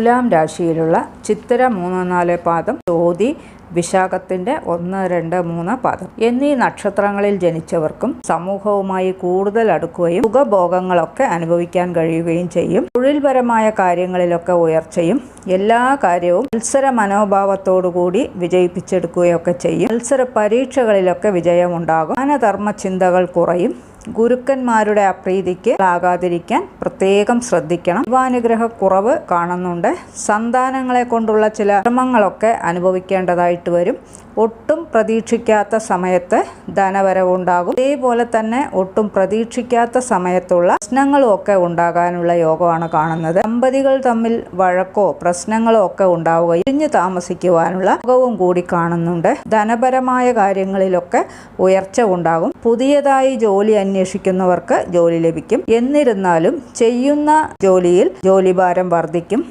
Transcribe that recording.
തുലാം രാശിയിലുള്ള ചിത്തിര 3, 4 പാദം, ചോതി, വിശാഖത്തിന്റെ 1, 2, 3 പാദം എന്നീ നക്ഷത്രങ്ങളിൽ ജനിച്ചവർക്കും സമൂഹവുമായി കൂടുതൽ അടുക്കുകയും സുഖഭോഗങ്ങളൊക്കെ അനുഭവിക്കാൻ കഴിയുകയും ചെയ്യും. തൊഴിൽപരമായ കാര്യങ്ങളിലൊക്കെ ഉയർച്ചയും എല്ലാ കാര്യവും മത്സര മനോഭാവത്തോടുകൂടി വിജയിപ്പിച്ചെടുക്കുകയൊക്കെ ചെയ്യും. മത്സര പരീക്ഷകളിലൊക്കെ വിജയമുണ്ടാകും. ദാനധർമ്മ ചിന്തകൾ കുറയും. ഗുരുക്കന്മാരുടെ അപ്രീതിക്ക് ആകാതിരിക്കാൻ പ്രത്യേകം ശ്രദ്ധിക്കണം. ദൈവാനുഗ്രഹക്കുറവ് കാണുന്നുണ്ട്. സന്താനങ്ങളെ കൊണ്ടുള്ള ചില ശ്രമങ്ങളൊക്കെ അനുഭവിക്കേണ്ടതായിട്ട് വരും. ഒട്ടും പ്രതീക്ഷിക്കാത്ത സമയത്ത് ധനവരവുണ്ടാകും. അതേപോലെ തന്നെ ഒട്ടും പ്രതീക്ഷിക്കാത്ത സമയത്തുള്ള പ്രശ്നങ്ങളും ഒക്കെ ഉണ്ടാകാനുള്ള യോഗമാണ് കാണുന്നത്. ദമ്പതികൾ തമ്മിൽ വഴക്കോ പ്രശ്നങ്ങളോ ഒക്കെ ഉണ്ടാവുകയും പിരിഞ്ഞു താമസിക്കുവാനുള്ള യോഗവും കൂടി കാണുന്നുണ്ട്. ധനപരമായ കാര്യങ്ങളിലൊക്കെ ഉയർച്ച ഉണ്ടാകും. പുതിയതായി ജോലി അന്വേഷിക്കുന്നവർക്ക് ജോലി ലഭിക്കും. എന്നിരുന്നാലും ചെയ്യുന്ന ജോലിയിൽ ജോലിഭാരം വർദ്ധിക്കും.